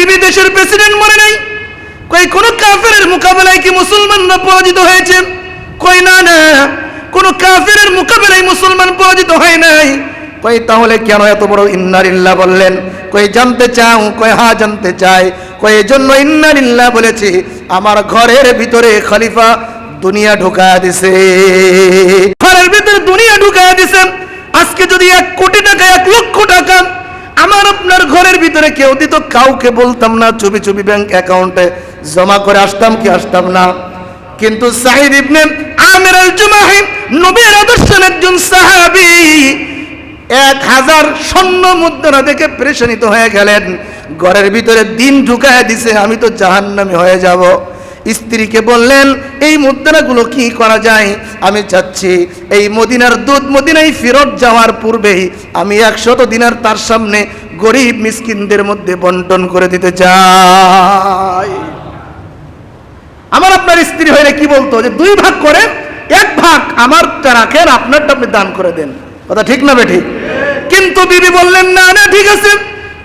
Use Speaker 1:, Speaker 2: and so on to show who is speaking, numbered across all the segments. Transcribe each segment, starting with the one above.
Speaker 1: বিবি দেশের প্রেসিডেন্ট মরে নাই। কই কোন কাফেরের মোকাবেলায় কি মুসলমানরা পরাজিত হয়েছে? কই না না, কোন কাফেরের মোকাবেলায় মুসলমান পরাজিত হয় নাই। কই তাহলে কেন এত বড় ইন্না লিল্লাহ বললেন? কই জানতে চাও? কই হ্যাঁ জানতে চাই। কই এজন্য ইন্না লিল্লাহ বলেছি, আমার ঘরের ভিতরে খলিফা দুনিয়া ঢুকায়া দিছে, ঘরের ভিতরে দুনিয়া ঢুকায়া দিছে। আজকে যদি 1 কোটি টাকা 1 লক্ষ টাকা আমার আপনার ঘরের ভিতরে কেউ দিত, কাউকে বলতাম না, চুপি চুপি ব্যাংক অ্যাকাউন্টে জমা করে আসতাম কি আসতাম না? কিন্তু সাঈদ ইবনে আমির আল জুমাহি নবীর আদর্শের একজন সাহাবী 1000 স্বর্ণ মুদ্রা দেখে পেরেশানিত হয়ে গেলেন। ঘরের ভিতরে দিন ঢুকায় দিছে, আমি তো জাহান্নামী হয়ে যাব। স্ত্রীকে বললেন, এই মুদ্রাগুলো কি করা যায়? আমি চাচ্ছি এই মদিনার দুধ মদিনায় ফেরত যাওয়ার পূর্বেই আমি 100 দিনার তার সামনে গরিব মিসকিনদের মধ্যে বন্টন করে দিতে চাই। আমার আপনার স্ত্রী হইলে কি বলতো? যে 2 ভাগ করে 1 ভাগ আমারটা রাখেন, আপনারটা আপনি দান করে দেন। কথা ঠিক না বেঠিক? কিন্তু বিবি বললেন, না না ঠিক আছে,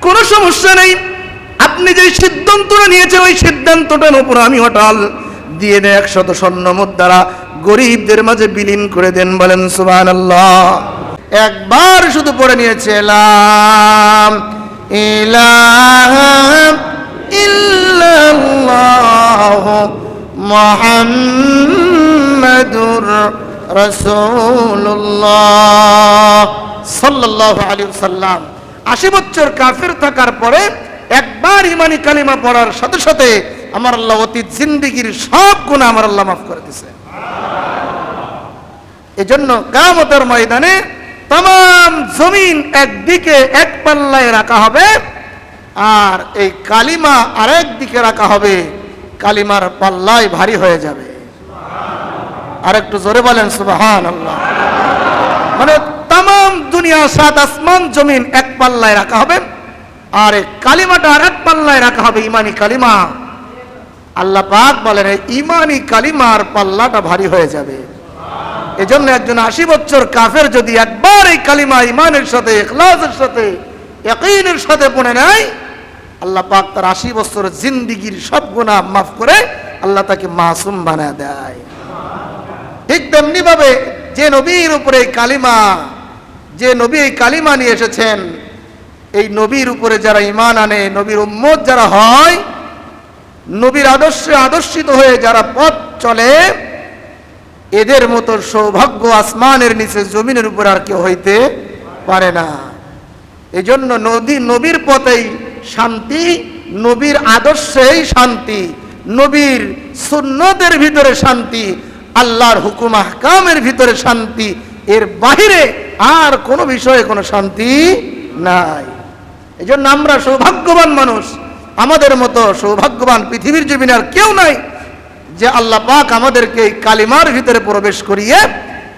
Speaker 1: কোনো সমস্যা নেই, আপনি যে সিদ্ধান্তটা নিয়েছেন ওই সিদ্ধান্তটার উপর আমি অটল। দিয়ে দেন 100 স্বর্ণ মুদ্রা গরিবদের মাঝে বিলীন করে দেন। বলেন সুবহানাল্লাহ। একবার শুধু পড়ে নিয়েছে, লা ইলাহা ইল্লাল্লাহ মুহাম্মাদুর রাসূলুল্লাহ সাল্লাল্লাহু আলাইহি ওয়াসাল্লাম। 80 বছর কাফের থাকার পরে একবার ইমানি কালিমা পড়ার সাথে সাথে আমার আল্লাহ অতীত জিন্দেগীর সব গুনাহ আমার আল্লাহ মাফ করে দিয়েছে। এজন্য কিয়ামতের ময়দানে तमाम জমিন একদিকে এক পাল্লায় রাখা হবে, আর এই কালিমা আরেক দিকে রাখা হবে। কালিমার পাল্লাই ভারী হয়ে যাবে। আর একটু জোরে বলেন সুবহানাল্লাহ। মানে तमाम দুনিয়া, 7 আসমান জমিন এক পাল্লায় রাখা হবে, আর এই কালিমাটা আরেক পাল্লায় রাখা হবে, ইমানি কালিমা। আল্লাহ পাক বলেন এই ইমানি কালিমার পাল্লাটা ভারী হয়ে যাবে। এজন্য একজন 80 বছর কাফের যদি একবার এই কালিমা ইমানের সাথে, ইখলাসের সাথে, ইয়াকিনের সাথে পড়ে নেয়, আল্লাহ পাক তার 80 বছর জিন্দেগীর সব গুনাহ মাফ করে আল্লাহ তাকে মাসুম বানায় দেয়। ঠিক তেমনি ভাবে যে নবীর উপরে কালিমা, যে নবী এই কালিমা নিয়ে এসেছেন, এই নবীর উপরে যারা ঈমান আনে, নবীর উম্মত যারা হয়, নবীর আদর্শে আদর্শিত হয়ে যারা পথ চলে, এদের মতো সৌভাগ্য আসমানের নিচে জমিনের উপর আর কেউ হইতে পারে না। এজন্য নবীর পথেই শান্তি, নবীর আদর্শেই শান্তি, নবীর সুন্নতের ভিতরে শান্তি, আল্লাহর হুকুম আহকামের ভিতরে শান্তি, এর বাহিরে আর কোনো বিষয়ে কোনো শান্তি নাই। এজন্য আমরা সৌভাগ্যবান মানুষ, আমাদের মতো সৌভাগ্যবান পৃথিবীর জমিনে আর কেউ নাই যে আল্লাহ পাক আমাদেরকে এই কালিমার ভিতরে প্রবেশ করিয়ে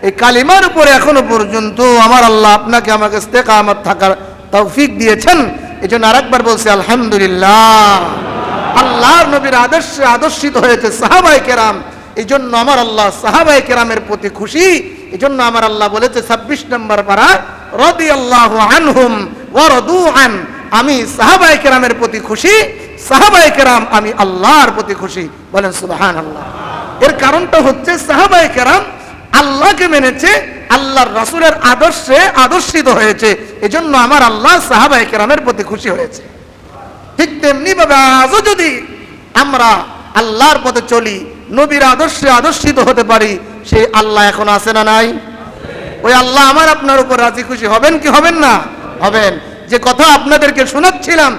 Speaker 1: এই কালিমার উপরে এখনো পর্যন্ত আমার আল্লাহ আপনাকে আমাকে ইস্তেকামত থাকার তৌফিক দিয়েছেন। এজন্য আরেকবার বলছি আলহামদুলিল্লাহ। আল্লাহর নবীর আদর্শে আদর্শিত হয়েছে সাহাবায়ে কেরাম, এই জন্য আমার আল্লাহ সাহাবায়ে কেরামের প্রতি খুশি। এই জন্য আমার আল্লাহ বলেছে 26 নম্বর পারা, রাদিয়াল্লাহু আনহুম ওয়া রাদু আন, আমি সাহাবায়ে কেরামের প্রতি খুশি, সাহাবায়ে কেরাম আমি আল্লাহর প্রতি খুশি। বলেন সুবহানাল্লাহ। এর কারণটা হচ্ছে সাহাবায়ে কেরাম আল্লাহকে মেনেছে, আল্লাহর রাসূলের আদর্শে আদর্শিত হয়েছে, এজন্য আমার আল্লাহ সাহাবায়ে কেরামের প্রতি খুশি হয়েছে। ঠিক তেমনি ভাবে আজও যদি আমরা আল্লাহর পথে চলি, নবীর আদর্শে আদর্শিত হতে পারি, সেই আল্লাহ এখন আছে না নাই? ওই আল্লাহ আমার আপনার উপর রাজি খুশি হবেন কি হবেন না? হবেন। যে কথা আপনাদেরকে শোনাচ্ছিলাম,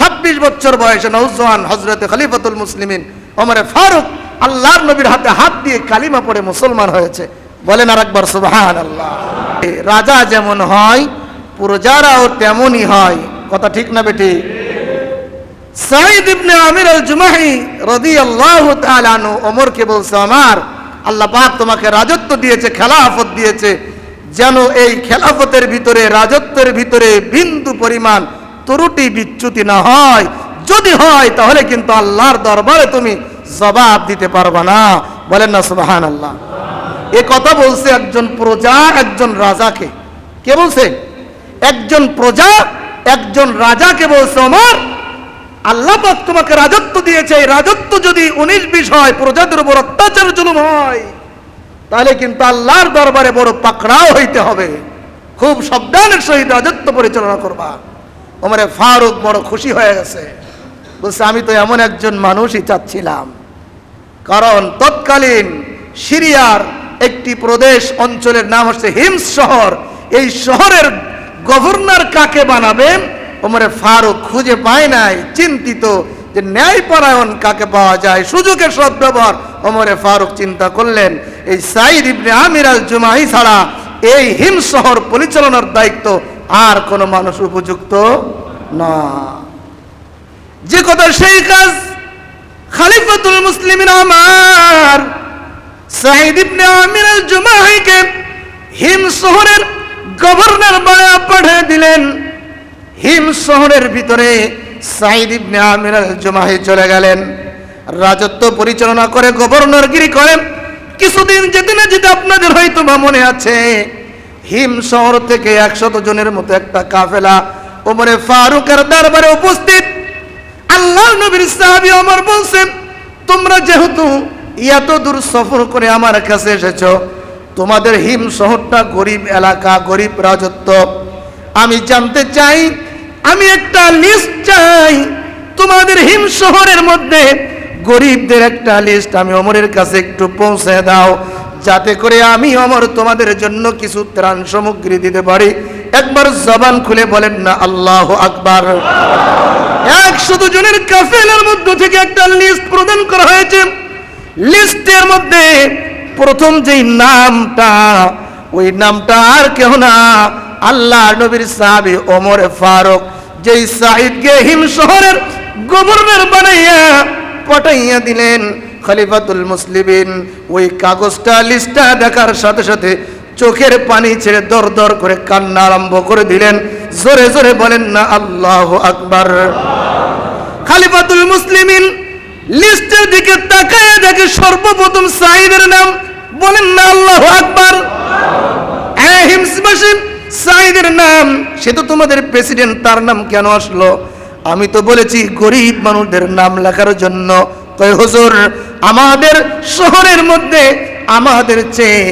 Speaker 1: 26 বছর বয়সে নওজওয়ান হযরতে খলিফাতুল মুসলিমিন ওমর ফারুক আল্লাহর নবীর হাতে হাত দিয়ে কালিমা পড়ে মুসলমান হয়েছে। বলেন আরেকবার সুবহানাল্লাহ। রাজা যেমন হয় প্রজারাও তেমনই হয়। কথা ঠিক না বেটি? সাঈদ ইবনে আমির আল জুমাহি রাদিয়াল্লাহু তাআলা আনহু ওমরকে বলছে, আমার আল্লাহ পাক তোমাকে রাজত্ব দিয়েছে, খেলাফত দিয়েছে, যেন এই খেলাফতের ভিতরে, রাজত্বের ভিতরে বিন্দু পরিমাণ ত্রুটি বিচ্যুতি না হয়। যদি হয় তাহলে কিন্তু আল্লাহর দরবারে তুমি জবাব দিতে পারবে না। বলেন না সুবহানাল্লাহ। এই কথা বলছে একজন প্রজা একজন রাজাকে। কে বলছে? একজন প্রজা একজন রাজাকে বলছে, ওমর আল্লাহ পাক তোমাকে রাজত্ব দিয়েছে, এই রাজত্ব যদি 19-20 হয়, প্রজাদের উপর অত্যাচার জুলুম হয়, তাহলে কিন্তু আল্লাহর দরবারে বড় পাকড়াও হইতে হবে। খুব সাবধানের সহিত রাজত্ব পরিচালনা করবা। ওমরে ফারুক বড় খুশি হয়ে গেছে, বলছে আমি তো এমন একজন মানুষই চাচ্ছিলাম। কারণ তৎকালীন সিরিয়ার একটি প্রদেশ অঞ্চলের নাম হচ্ছে হিমস শহর। এই শহরের গভর্নর কাকে বানাবেন ওমরে ফারুক খুঁজে পায় নাই। চিন্তিত যে ন্যায়পরায়ণ কাকে পাওয়া যায়, সুযোগের সদ্ব্যবহার। ওমরে ফারুক চিন্তা করলেন এই সাঈদ ইবনে আমির আল জুমাহি ছাড়া এই হিমস শহর পরিচালনার দায়িত্ব আর কোনো মানুষ উপযুক্ত না। যে কথা সেই কাজ। খলিফাতুল মুসলিমিন আমার সাঈদ ইবনে আমির আল জুমাহিকে হিমস শহরের গভর্নর বানায় পাঠিয়ে দিলেন। হিমস শহরের ভিতরে সাঈদ ইবনে আমির আল জুমাহি চলে গেলেন, রাজত্ব পরিচালনা করে, গভর্নরগিরি করেন। কিছুদিন যেতে না যেতে আপনাদের হয়তো বা মনে আছে, হিমস শহর থেকে 100 জনের মতো একটা কাফেলা ওমরে ফারুকের দরবারে উপস্থিত। আল্লাহর নবীর সাহাবী ওমর বলছেন, তোমরা যেহেতু এত দূর সফর করে আমার কাছে এসেছো, তোমাদের হিম শহরটা গরিব এলাকা, গরিব রাজত্ব। আমি জানতে চাই, আমি একটা লিস্ট চাই, তোমাদের হিম শহরের মধ্যে গরিবদের একটা লিস্ট আমি ওমরের কাছে একটু পৌঁছে দাও, যাতে করে আমি ওমর তোমাদের জন্য কিছু ত্রাণ সামগ্রী দিতে পারি। একবার জবান খুলে বলেন না আল্লাহু আকবার। 100 জনের কাফেলার মধ্য থেকে একটা লিস্ট প্রদান করা হয়েছে। লিস্টের মধ্যে প্রথম যেই নামটা, ওই নামটা আর কেউ না, আল্লাহর নবীর সাহাবী ওমর ফারুক, যেই সাঈদকে হিম শহরের গভর্নর বানাইয়া পাঠাইয়া দিলেন খলিফাতুল মুসলিমিন। ওই কাগজটা, লিস্টটা দেখার সাথে সাথে চোখের পানি ছেড়ে দর দর করে কান্না আরম্ভ করে দিলেন। জোরে জোরে বলেন না আল্লাহু আকবার। খলিফাতুল মুসলিমিন লিস্টের দিকে তাকায় দেখে সর্বপ্রথম সাঈদের নাম। বলেন না আল্লাহু আকবার। হিমসবাসী সাঈদের নাম, সে তো তোমাদের প্রেসিডেন্ট, তার নাম কেন আসলো? আমি তো বলেছি গরিব মানুষদের নাম লেখার জন্য। কয় হুজুর, আমাদের শহরের মধ্যে আমাদের চেয়ে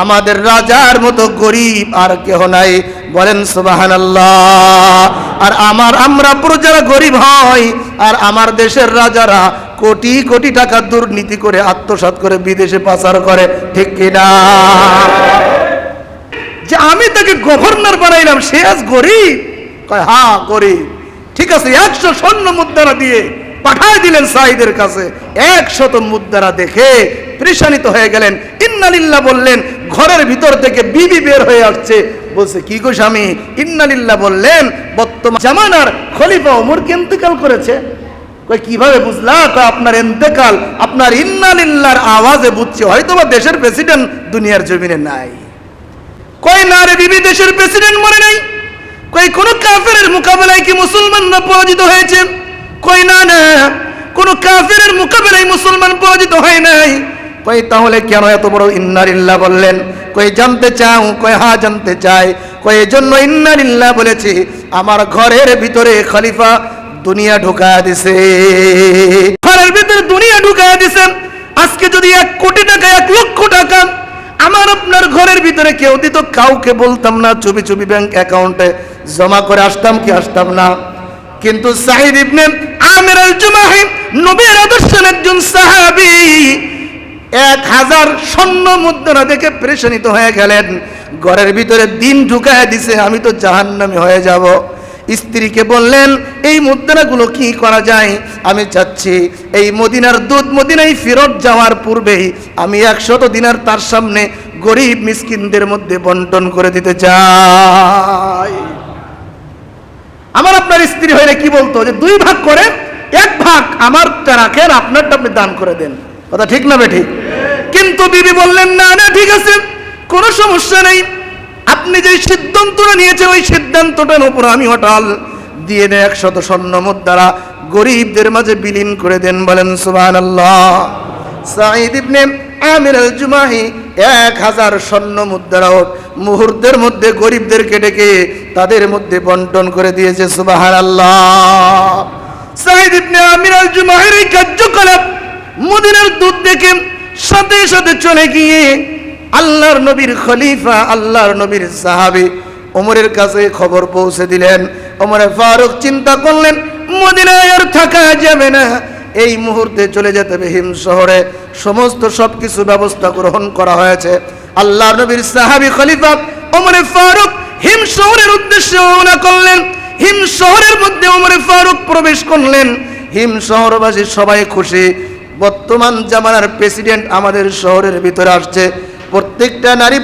Speaker 1: আমাদের রাজার মতো গরিব আর কেহ নাই। বলেন সুবহানাল্লাহ। আর আমরা প্রজারা গরিব হয়, আর আমার দেশের রাজারা কোটি কোটি টাকা দুর্নীতি করে আত্মসাৎ করে বিদেশে পাচার করে, ঠিক কিনা? যে আমি তাকে গভর্নর বানাইলাম, সে আজ গরিব? কয় হ্যাঁ গরিব। ঠিক আছে, 100 স্বর্ণ মুদ্রা দিয়ে পাঠায় দিলেন সাঈদের কাছে। 100 মুদ্রা দেখে পরেশানিত হয়ে গেলেন, ইন্না লিল্লাহ বললেন। ঘরের ভিতর থেকে বিবি বের হয়ে আসছে, বলছে কি গো স্বামী? ইন্না লিল্লাহ বললেন, বর্তমান জামানার খলিফা ওমর ইন্তেকাল করেছে। কই কিভাবে বুঝলা? আপনার ইন্তেকাল, আপনার ইন্না লিল্লাহর আওয়াজে বুঝছে হয়তো বা দেশের প্রেসিডেন্ট দুনিয়ার জমিনে নাই। কই না রে বিবি, দেশের প্রেসিডেন্ট মরে নাই। কই কোন কাফেরের মোকাবেলায় কি মুসলমানরা পরাজিত হয়েছে? কই না না, কোন কাফেরের মোকাবেলায় মুসলমান পরাজিত হয় নাই। কই তাহলে কেন এত বড় ইন্না লিল্লাহ বললেন? কই জানতে চাও? কই হ্যাঁ জানতে চাই। কই এজন্য ইন্না লিল্লাহ বলেছি, আমার ঘরের ভিতরে খলিফা দুনিয়া ঢুকায়া দিছে, ঘরের ভিতরে দুনিয়া ঢুকায়া দিছে। আজকে যদি 1 কোটি টাকা, 1 লক্ষ টাকা আমার আপনার ঘরের ভিতরে কেউ দিত, কাউকে বলতাম না, চুপি চুপি ব্যাংক অ্যাকাউন্টে জমা করে আসতাম কি আসতাম না? কিন্তু সাঈদ ইবনে আমির আল জুমাহি নবীর আদর্শের একজন সাহাবী 1000 স্বর্ণ মুদ্রা দেখে পরেশানিত হয়ে গেলেন। ঘরের ভিতরে দিন ঢুকায় দিছে, আমি তো জাহান্নামী হয়ে যাব। স্ত্রীকে বললেন, এই মুদ্রাগুলো কি করা যায়? আমি চাচ্ছি এই মদিনার দুধ মদিনায় ফেরত যাওয়ার পূর্বেই আমি 100 দিনার তার সামনে গরিব মিসকিনদের মধ্যে বন্টন করে দিতে চাই। আমার আপনার স্ত্রী হইলে কি বলতো? যে 2 ভাগ করে 1 ভাগ আমারটা রাখেন, আপনারটা আপনি দান করে দেন। কথা ঠিক না বেঠিক? কিন্তু বিবি বললেন, না না ঠিক আছে, কোনো সমস্যা নেই, আপনি যে সিদ্ধান্তটা নিয়েছেন ওই সিদ্ধান্তটার উপর আমি হঠাল দিয়ে দেন। 100 স্বর্ণ মুদ্রা গরিবদের মাঝে বিলীন করে দেন। বলেন সুবহানাল্লাহ। সাঈদ ইবনে আমির আল জুমাহি 1000 স্বর্ণ মুদ্রা মুহূর্তের মধ্যে গরিবদেরকে ডেকে তাদের মধ্যে বন্টন করে দিয়েছে। সুবহানাল্লাহ। সাঈদ ইবনে আমির আল জুমাহির এই কার্যকলাপ মদিনার দূত দেখে সাথে সাথে চলে গিয়ে আল্লাহর নবীর খলিফা, আল্লাহর নবীর সাহাবী ওমরের কাছে খবর পৌঁছে দিলেন। ওমরে ফারুক চিন্তা করলেন, মদিনায় আর থাকা যাবে না, এই মুহূর্তে চলে যেতে হবে হিম শহরে। সমস্ত সবকিছু ব্যবস্থা গ্রহণ করা হয়েছে। আল্লাহর নবীর সাহাবী খলিফা ওমরে ফারুক হিম শহরের উদ্দেশ্যে রওনা করলেন। হিম শহরের মধ্যে ওমরে ফারুক প্রবেশ করলেন। হিম শহরবাসী সবাই খুশি, বর্তমান জামানার প্রেসিডেন্ট আমাদের শহরের ভিতরে আসছে। প্রত্যেকটা নারী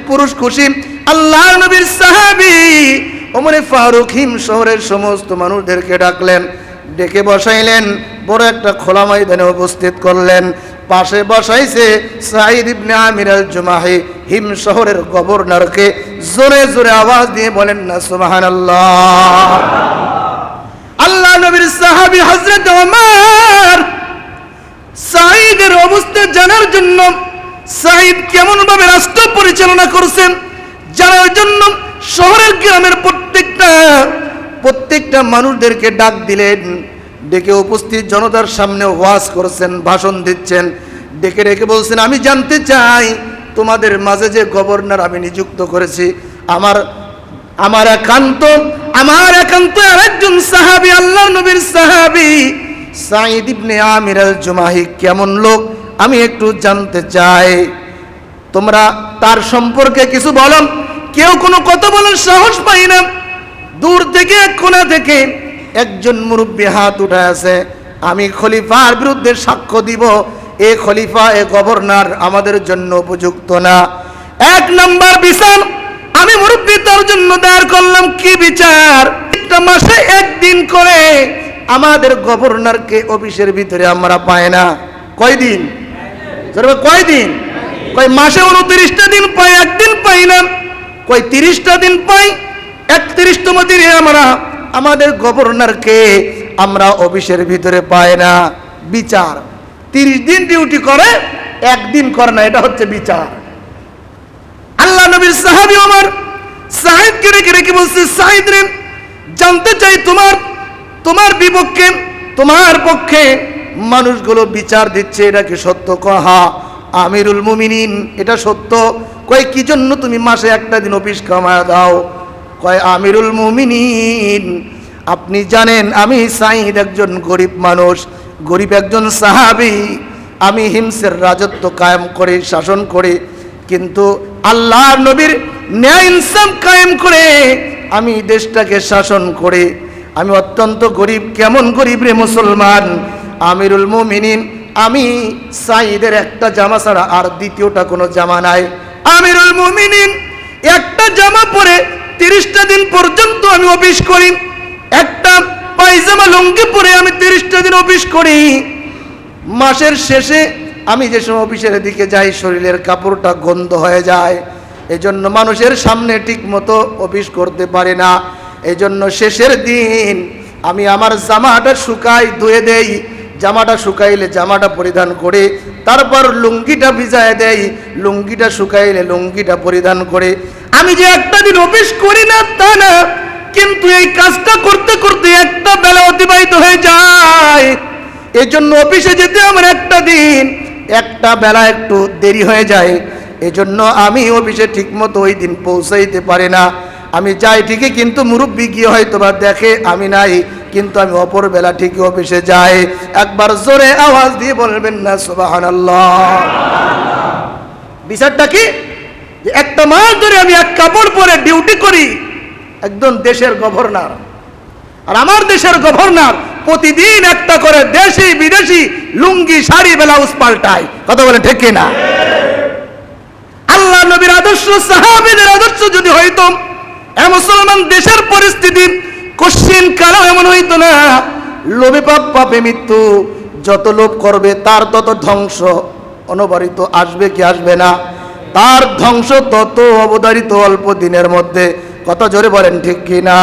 Speaker 1: পুরুষ খুশি। আল্লাহর নবীর সাহাবী ওমরে ফারুক হিম শহরের সমস্ত মানুষদেরকে ডাকলেন, ডেকে বসাইলেন, বড় একটা খোলা ময়দানে উপস্থিত করলেন। পাশে বসাইছে সাঈদ ইবনে আমির আল জুমাহি, হিম শহরের গভর্নরকে। জোরে জোরে আওয়াজ দিয়ে বলেন না সুবহানাল্লাহ। আল্লাহ নবীর সাহাবী হযরত ওমর সাঈদের অবস্থা জানার জন্য, সাঈদ কেমন ভাবে রাষ্ট্র পরিচালনা করছেন জানার জন্য শহরের গ্রামের প্রত্যেকটা মানুষদেরকে ডাক দিলেন। ডেকে উপস্থিত জনতার সামনে ওয়াজ করছেন, ভাষণ দিচ্ছেন। ডেকে ডেকে বলছেন, আমি জানতে চাই তোমাদের মাঝে যে গভর্নর আমি নিযুক্ত করেছি, আমার একান্ত আরেকজন সাহাবী, আল্লাহর নবীর সাহাবী সাঈদ ইবনে আমির আল জুমাহি কেমন লোক আমি একটু জানতে চাই। তোমরা তার সম্পর্কে কিছু বলো। কেউ কোনো কথা বলার সাহস পাই না। দূর থেকে এক কোণা থেকে একজন মুরব্বী হাত উঠায় আছে, আমি খলিফার বিরুদ্ধে সাক্ষ্য দিব, এ খলিফা, এ গভর্নর আমাদের জন্য উপযুক্ত না। এক নাম্বার বিচার আমি মুরব্বী তার জন্য দাঁড় করলাম। কি বিচার? একটা মাসে একদিন করে আমাদের গভর্নরকে অফিসের ভিতরে আমরা পাই না। কয়দিন? কয়দিন? কয় মাসে 29টা দিন পাই, একদিন পাই না। কয় 30টা দিন পাই, 31তম দিনে আমরা আমাদের গভর্নরকে আমরা অফিসের ভিতরে পাই না। বিচার 30 দিন ডিউটি করে, একদিন করে না, এটা হচ্ছে বিচার। আল্লাহ নবীর সাহাবী ওমর সাঈদকে রেখে বলছে, সাঈদ রে, জানতে চাই তোমার বিপক্ষে, তোমার পক্ষে মানুষগুলো বিচার দিচ্ছে, এটা কি সত্য? কয় হ্যাঁ আমিরুল মুমিনিন, এটা সত্য। কয় কি জন্য তুমি মাসে একটা দিন অফিস কামায়া দাও? কয় আমিরুল মুমিনিন, আপনি জানেন আমি সাঈদ একজন গরিব মানুষ, গরিব একজন সাহাবী। আমি হিমসের রাজত্ব কায়েম করে শাসন করে, কিন্তু আল্লাহর নবীর ন্যায় ইনসাফ কায়েম করে আমি দেশটাকে শাসন করে আমি অত্যন্ত গরিব। কেমন গরিব রে মুসলমান? আমিরুল মুমিনিন, আমি সাঈদের একটা জামা ছাড়া আর দ্বিতীয়টা কোনো জামা নাই। আমিরুল মুমিনিন, একটা জামা পরে 30টা দিন পর্যন্ত আমি অফিস করি, একটা পায়জামা লুঙ্গি পরে আমি 30টা দিন অফিস করি। মাসের শেষে আমি যে সময় অফিসের দিকে যাই, শরীরের কাপড়টা গন্ধ হয়ে যায়। এজন্য মানুষের সামনে ঠিক মতো অফিস করতে পারি না। এজন্য শেষের দিন আমি আমার জামাটা শুকাই, ধুয়ে দেই। জামাটা শুকাইলে জামাটা পরিধান করে, তারপর লুঙ্গিটা ভিজায় দেই, লুঙ্গিটা শুকাইলে লুঙ্গিটা পরিধান করে। আমি যে একটা দিন অফিস করি না তা না, কিন্তু এই কাজটা করতে করতে একটা বেলা অতিবাহিত হয়ে যায়। এজন্য অফিসে যেতে আমার একটা বেলা একটু দেরি হয়ে যায়। এজন্য আমি অফিসে ঠিক মতো ওই দিন পৌঁছাইতে পারি না। আমি যাই ঠিকই, কিন্তু মুরব্বী গিয়ে হয়তো বা দেখে আমি নাই, কিন্তু আমি অপর বেলা ঠিকই অফিসে যাই। একবার জোরে আওয়াজ দিয়ে বলবেন না সুবহানাল্লাহ। বিচারটা কি? যে একটা মাস ধরে আমি এক কাপড় পরে ডিউটি করি, একজন দেশের গভর্নর, আর আমার দেশের গভর্নর প্রতিদিন একটা করে দেশি বিদেশি লুঙ্গি, শাড়ি, ব্লাউজ পাল্টায়। কথা বলে ঠিক কিনা? আল্লাহ নবীর আদর্শ, সাহাবীদের আদর্শ যদি হইতো, মুসলমান দেশের পরিস্থিতি কোশ্চিন কারো এমন হইতো না। লোভে পাপ, পাপে মৃত্যু। যত লোভ করবে তার তত ধ্বংস অনবরিত আসবে কি আসবে না? তার ধ্বংস তত অবধারিত অল্প দিনের মধ্যে। কত জোরে বলেন ঠিক কিনা?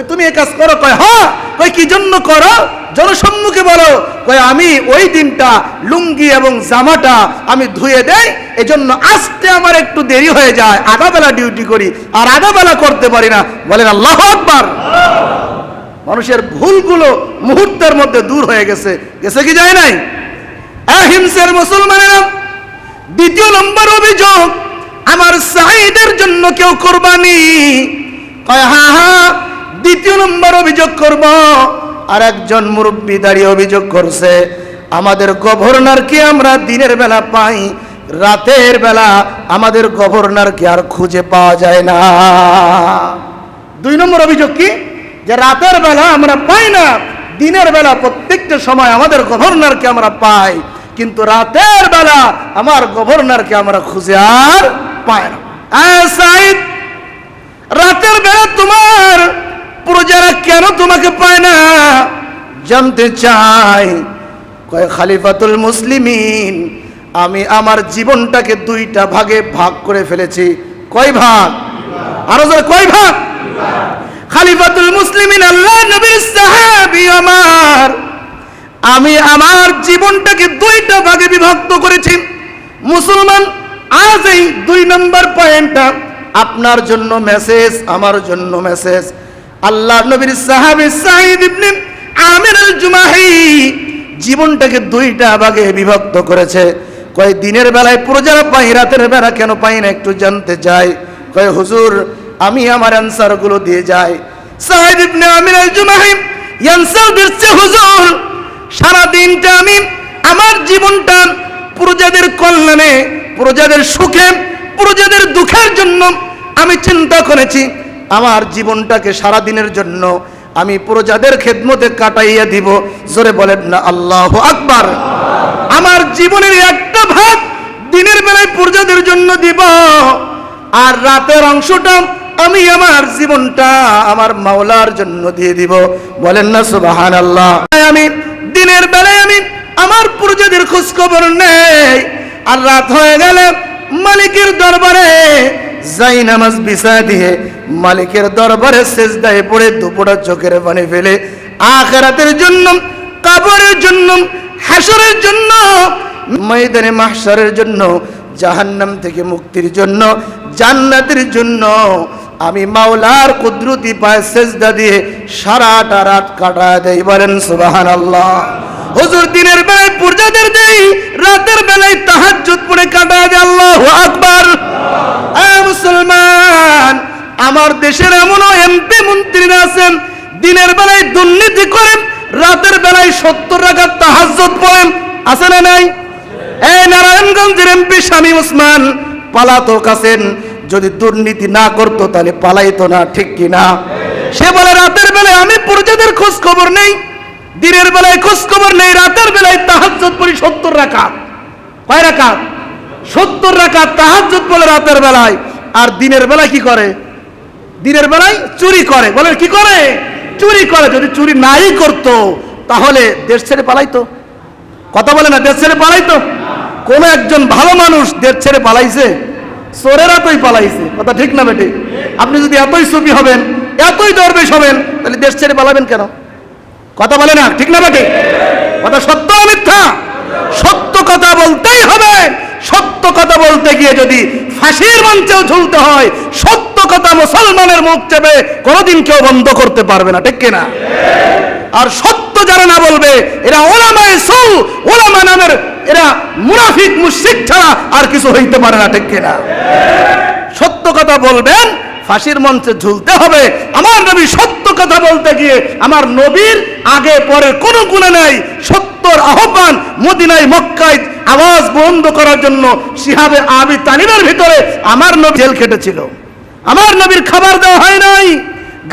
Speaker 1: তুমি এই কাজ করো? কয় হ্যাঁ। কয় কি জন্য করো? জনসম্মুখে বলো। কয় আমি ওই দিনটা লুঙ্গি এবং জামাটা আমি ধুয়ে দেই, এজন্য আসতে আমার একটু দেরি হয়ে যায়, আগাবেলা ডিউটি করি আর আগাবেলা করতে পারি না। বলেন আল্লাহু আকবার। মানুষের ভুলগুলো মুহূর্তের মধ্যে দূর হয়ে গেছে, গেছে কি যায় নাই? হিমসের মুসলমানেরা, দ্বিতীয় নম্বর অভিযোগ, আমার সাঈদের জন্য কেউ কোরবানি কয়, হ্যাঁ হ্যাঁ দ্বিতীয় নম্বর অভিযোগ করব। আর একজন মুরব্বী দাঁড়িয়ে অভিযোগ করছে, আমাদের গভর্নরকে আমরা দিনের বেলা পাই, রাতের বেলা আমাদের গভর্নরকে আর খুঁজে পাওয়া যায় না। দুই নম্বর অভিযোগ কি? যে রাতের বেলা আমরা পাই না, দিনের বেলা প্রত্যেকটা সময় আমাদের গভর্নরকে আমরা পাই, কিন্তু রাতের বেলা আমার গভর্নরকে আমরা খুঁজে আর পাই না। সাঈদ, রাতের বেলা তোমার প্রজারা কেন তোমাকে পায় না জানতে চাই। কয়, খলিফাতুল মুসলিমিন, আমি আমার জীবনটাকে দুইটা ভাগে ভাগ করে ফেলেছি। কয় ভাগ? আরো জোরে, কয় ভাগ? খলিফাতুল মুসলিমিন আল্লাহ নবীর সাহাবী আমার, আমি আমার জীবনটাকে দুইটা ভাগে বিভক্ত করেছি। মুসলমান, আজ এই 2 নম্বর পয়েন্টটা আপনার জন্য মেসেজ, আমার জন্য মেসেজ। আল্লাহ নবীর সাহাবী সাঈদ ইবনে আমির আল জুমাহি জীবনটাকে দুইটা ভাগে বিভক্ত করেছে। কয়, দিনের বেলায় প্রজারা পাই, রাতের বেলা কেন পাই না একটু জানতে চাই। কয়, হুজুর আমি আমার অ্যানসার গুলো দিয়ে যাই। সাঈদ ইবনে আমির আল জুমাহি অ্যানসার দিচ্ছে, হুজুর সারা দিনটা আমি আমার জীবনটা প্রজাদের কল্যাণে, প্রজাদের সুখে, প্রজাদের দুঃখের জন্য আমি চিন্তা করেছি। আমার জীবনটাকে সারা দিনের জন্য আমি প্রজাদের খেদমতে কাটাইয়া দিব। জোরে বলেন না আল্লাহু আকবার। আমার জীবনের একটা ভাগ দিনের বেলায় প্রজাদের জন্য দিব, আর রাতের অংশটা আমি আমার জীবনটা আমার মাওলার জন্য দিয়ে দিব। বলেন না সুবহানাল্লাহ। আমি দিনের বেলায় আমি আমার প্রজাদের খোঁজ খবর নেই, আর রাত হয়ে গেলে মালিকের দরবারে যাই নামাজ বিছা দিয়ে মালিকের দরবারে সেজদায় পড়ে দুপুরা চোখের পানি ফেলে আখিরাতের জন্য, কবরের জন্য, হাসরের জন্য, ময়দানে মাহশারের জন্য, জাহান্নাম থেকে মুক্তির জন্য, জান্নাতের জন্য আমি মাওলার কুদরতি পায়ে সেজদা দিয়ে সারাটা রাত কাটায় দেই। বলেন সুবহানাল্লাহ। হুজুর দিনের বেলায় প্রজাদের দেই, রাতের বেলায় তাহাজ্জুদ পড়ে কাটায় দেই। আল্লাহু আকবার। মুসলমান, আমার দেশের এমনও এমপি মন্ত্রীরা আছেন দিনের বেলায় দুর্নীতি করেন, রাতের বেলায় 70 রাকাত তাহাজ্জুদ পড়েন। আছে না নাই? এই নারায়ণগঞ্জের এমপি শামীম ওসমান পালাতক আছেন, যদি দুর্নীতি না করতো তাহলে পালাইতো না, ঠিক কি না? সে বলে রাতের বেলায় আমি প্রজাদের খোঁজ খবর নেই, দিনের বেলায় খোঁজ খবর নেই, রাতের বেলায় তাহাজ্জুদ পড়ি 70 রাকাত। কয় রাকাত? 70 রাকাত তাহাজ্জুদ বলে রাতের বেলায়। আর দিনের বেলায় কি করে? দিনের বেলায় চুরি করে। বলে কি করে? চুরি করে। যদি চুরি নাই করতো তাহলে দেশ ছেড়ে পালাইতো? কথা বলে না, দেশ ছেড়ে পালাইতো? কোন একজন ভালো মানুষ দেশ ছেড়ে পালাইছে? চোরেরা তোই পালাইছে। কথা ঠিক না বেটে? আপনি যদি এতই সুফি হবেন, এতই দরবেশ হবেন, তাহলে দেশ ছেড়ে পালাবেন কেন? কথা বলে না, ঠিক না বেটে? কথা সত্য না মিথ্যা? সত্য কথা বলতেই হবে। সত্য কথা বলতে গিয়ে যদি ফাঁসির মঞ্চেও ঝুলতে হয়, সত্য কথা মুসলমানের মুখ চেপে কোনোদিন কেউ বন্ধ করতে পারবে না, ঠিক কিনা? আর সত্য যারা না বলবে এরা উলামায়ে সু, উলামা নামের এরা মুনাফিক মুশরিক ছাড়া আর কিছু হইতে পারে না, ঠিক কিনা? সত্য কথা বলবেন, ফাঁসির মঞ্চে ঝুলতে হবে। আমার নবী সত্য কথা বলতে গিয়ে আমার নবীর আগে পরে কোনো গুণা নাই। সত্যর আহ্বান মদিনায় মক্কায় আওয়াজ বন্ধ করার জন্য শিহাবে আবি তালিমের ভিতরে আমার নবী জেল খেটেছিল। আমার নবীর খাবার দেওয়া হয় নাই,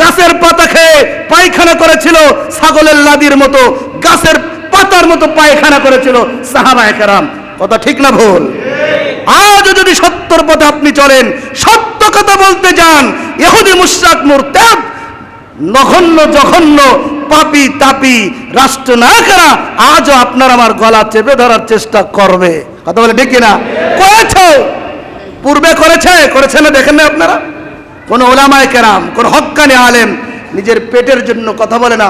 Speaker 1: গাছের পাতা খেয়ে পায়খানা করেছিল, ছাগলের লাদির মতো গাছের পাতার মতো পায়খানা করেছিল সাহাবায়ে কেরাম। কথা ঠিক না ভুল? আজ যদি সত্যর পথে আপনি চলেন, সত্য কথা বলতে যান, ইহুদি মুশরিক মুরতাদ নগণ্য জঘন্য পাপী তাপী রাষ্ট্রনায়কেরা আজও আপনার আমার গলা চেপে ধরার চেষ্টা করবে। কথা বলে ঠিক কিনা? করেছে, পূর্বে করেছে না? দেখেন না আপনারা? কোন উলামায়ে কেরাম, কোন হক্কানি আলেম নিজের পেটের জন্য কথা বলে না,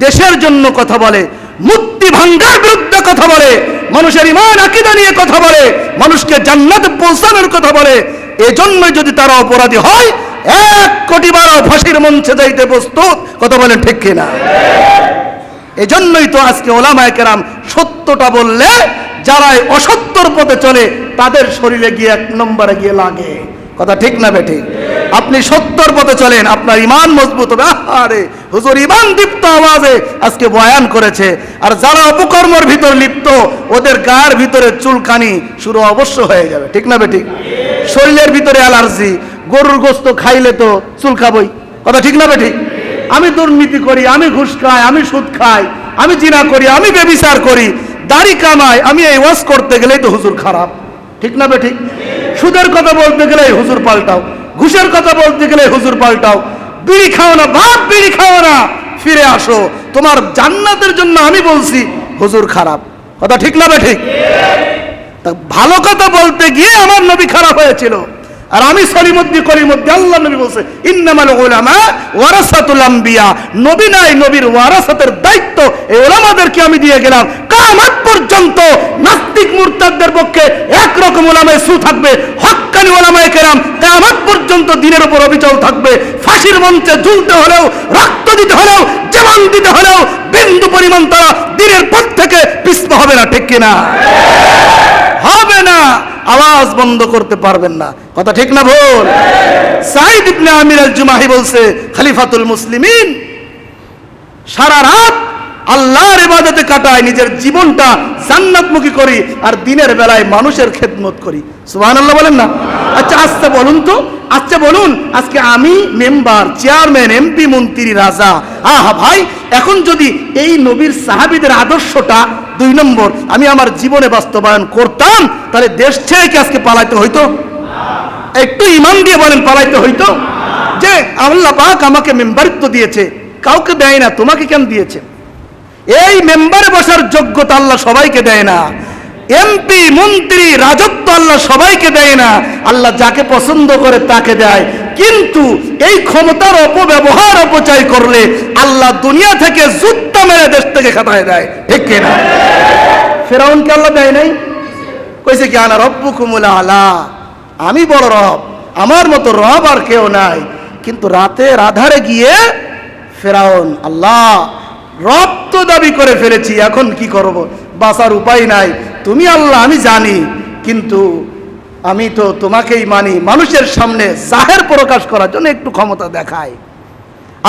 Speaker 1: দেশের জন্য কথা বলে, মূর্তি ভাঙ্গার বিরুদ্ধে কথা বলে, মানুষের ঈমান আকীদা নিয়ে কথা বলে, মানুষকে জান্নাতে পৌঁছানোর কথা বলে। এজন্য যদি তারা অপরাধী হয়, 1 কোটি বারো ফাঁসির মঞ্চে যাইতে প্রস্তুত। কথা বলেন ঠিক কিনা? এজন্যই তো আজকে ওলামায়ে কেরাম সত্যটা বললে যারা অসত্যর পথে চলে তাদের শরীরে গিয়ে 1 নম্বরে গিয়ে লাগে। কথা ঠিক না বেঠিক? আপনি সত্যর পথে চলেন, আপনার ঈমান মজবুত হবে। আরে হুজুর ঈমান দীপ্ত আওয়াজে আজকে বয়ান করেছে। আর যারা অপকর্মের ভিতর লিপ্ত ওদের গায়ের ভিতরে চুলকানি শুরু অবশ্য হয়ে যাবে। ঠিক না বেঠিক? শরীরের ভিতরে অ্যালার্জি, গরুর গোশত খাইলে তো চুলকাবই। কথা ঠিক না বেঠিক? আমি দুর্নীতি করি, আমি ঘুষ খাই, আমি সুদ খাই, আমি জিনা করি, আমি ব্যভিচার করি, দাড়ি কামাই, আমি এই ওয়াজ করতে গেলেই তো হুজুর খারাপ। ঠিক না বেঠিক? সুদের কথা বলতে গেলে হুজুর পাল্টাও, ঘুষের কথা বলতে গেলে হুজুর পাল্টাও, বিড়ি খাও না বাপ, বিড়ি খাও না, ফিরে আসো, তোমার জান্নাতের জন্য আমি বলছি হুজুর খারাপ। কথা ঠিক না বেঠিক? তা ভালো কথা বলতে গিয়ে আমার নবী খারাপ হয়েছিল। আর আমি সলিমুদ্দি কলিমুদ্দি, আল্লাহ নবী বলছে ইন্নামাল উলামা ওয়ারাসাতুল আম্বিয়া, নবী নাই, নবীর ওয়ারাসাতের দায়িত্ব এই উলামাদেরকে আমি দিয়ে গেলাম। কিয়ামত পর্যন্ত নাস্তিক মুরতাদদের পক্ষে একরকম উলামায়ে সু থাকবে, হক্কানি উলামায়ে কেরাম কিয়ামত পর্যন্ত দিনের উপর অবিচল থাকবে। ফাঁসির মঞ্চে ঝুলতে হলেও, রক্ত দিতে হলেও, জীবন দিতে হলেও বিন্দু পরিমাণ তারা দিনের পথ থেকে পিছপা হবে না। ঠিক কিনা? হবে না, আওয়াজ বন্ধ করতে পারবেন না। কথা ঠিক না ভুল? সাইদ ইবনে আমির আল জুমাহি বলছে খলিফাতুল মুসলিমিন সারা রাত আল্লাহর ইবাদতে কাটায়, নিজের জীবনটা জান্নাতমুখী করি, আর দিনের বেলায় মানুষের খেদমত করি। সুবহানাল্লাহ বলেন না? আচ্ছা আচ্ছা বলুন তো, আচ্ছা বলুন, আজকে আমি মেম্বার, চেয়ারম্যান, এমপি, মন্ত্রী, রাজা, হ্যাঁ ভাই, এখন যদি এই নবীর সাহাবীদের আদর্শটা 2 নম্বর আমি আমার জীবনে বাস্তবায়ন করতাম, তাহলে দেশ ছেড়ে কি আজকে পালাইতে হইতো? একটু ঈমান দিয়ে বলেন, পালাইতে হইতো? যে আল্লাহ পাক আমাকে মেম্বারিত্ব দিয়েছে, কাউকে দেয় না, তোমাকে কেন দিয়েছে? এই মেম্বারে বসার যোগ্যতা আল্লাহ সবাইকে দেয় না। এমপি, মন্ত্রী, রাজত্ব আল্লাহ সবাইকে দেয় না, আল্লাহ যাকে পছন্দ করে তাকে দেয়। কিন্তু এই ক্ষমতার অপব্যবহার, অপচয় করলে আল্লাহ দুনিয়া থেকে জুত্তা মেরে দেশ থেকে খাতায় দেয়। ঠিক কিনা? ফেরাউনকে আল্লাহ দেয় নাই? কইছে কি আনা রব্বুকুমুল আলা, আমি বড় রব, আমার মতো রব আর কেউ নাই। কিন্তু রাতের আধারে গিয়ে ফেরাউন, আল্লাহ রব তো দাবি করে ফেলেছি, এখন কি করব? বাঁচার উপায় নাই, তুমি আল্লাহ আমি জানি, কিন্তু আমি তো তোমাকেই মানি। মানুষের সামনে জাহের প্রকাশ করার জন্য একটু ক্ষমতা দেখায়।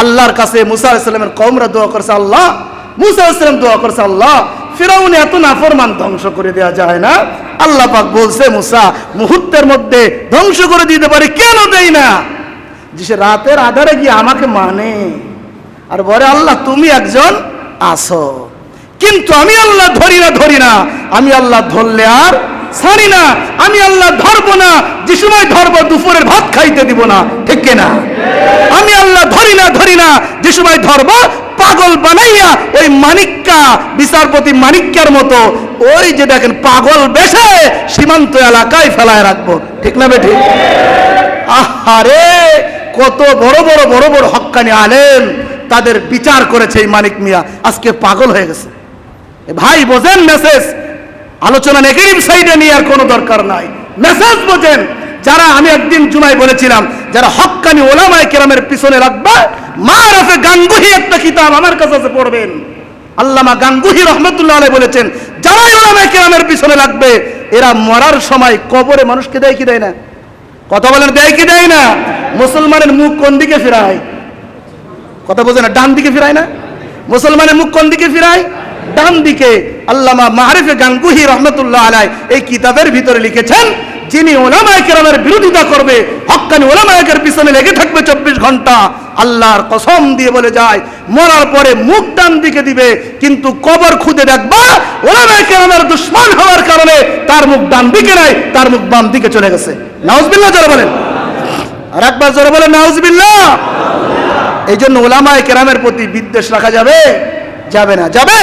Speaker 1: আল্লাহর কাছে মুসা আলাইহিস সালামের কওমরা দোয়া করছে, আল্লাহ, মুসা আলাইহিস সালাম দোয়া করছে, আল্লাহ ফিরাউন এত নাফরমান, ধ্বংস করে দেওয়া যায় না? আল্লাহ পাক বলছে, মুসা মুহূর্তের মধ্যে ধ্বংস করে দিতে পারি, কেন দেই না? যে সে রাতের আধারে গিয়ে আমাকে মানে আর বলে, আল্লাহ তুমি একজন আসো, কিন্তু আমি আল্লাহ ধরি না, আমি আল্লাহ ধরলে আর ছাড়ি না, আমি আল্লাহ ধরবো না, যে সময় ধরবো দুপুরের ভাত খাইতে দিব না। ঠিক কিনা? আমি আল্লাহ ধরি না, যে সময় ধরবো পাগল বানাইয়া ওই মানিক্কা, বিচারপতি মানিক্কার মতো ওই যে দেখেন পাগল বেশে সীমান্ত এলাকায় ফেলায় রাখবো। ঠিক না বেঠিক? আহারে, কত বড় বড় হক্কানি আলেম তাদের বিচার করেছে এই মানিক মিয়া, আজকে পাগল হয়ে গেছে। ভাই বোঝেন মেসেজ, আলোচনা নেগেটিভ সাইডে নিয়ে আর কোনো দরকার নাই, মেসেজ বোঝেন। যারা, আমি একদিন জুমায় বলেছিলাম, যারা হক্কানি ওলামায়ে কেরামের পিছনে রাখবে, মারফে গাঙ্গুহি একটা কিতাব আমার কাছে পড়বেন, আল্লামা গাঙ্গুহি রহমতুল্লাহ আলাইহি বলেছেন, যারা ওলামায়ে কেরামের পিছনে লাগবে এরা মরার সময় কবরে মানুষকে দেয় কি দেয় না? কথা বলেন, দেয় কি দেয় না? মুসলমানের মুখ কোন দিকে ফিরায়? কথা বোঝে না? ডান দিকে ফিরায় না? মুসলমানের মুখ কোন দিকে ফিরায়? ডান দিকে। আল্লামা মারিফে গাঙ্গুহি রহমতুল্লাহ আলাইহি এই কিতাবের ভিতরে লিখেছেন, যিনি ওলামায়ে কেরামের বিরোধিতা করবে, হক্কানি ওলামায়ের পিছনে লেগে থাকবে 24 ঘন্টা, আল্লাহর কসম দিয়ে বলে যায় মরার পরে মুখ ডান দিকে দিবে, কিন্তু কবর খুঁজে দেখবা ওলামায়ে কেরামের দুশমন হওয়ার কারণে তার মুখ ডান দিকে নাই, তার মুখ বাম দিকে চলে গেছে। নাউজুবিল্লাহ জোরে বলেন, আর একবার জোরে বলেন নাউজুবিল্লাহ। এই জন্য ওলামায়ে কেরামের প্রতি বিদ্বেষ রাখা যাবে? যাবে না। যাবে?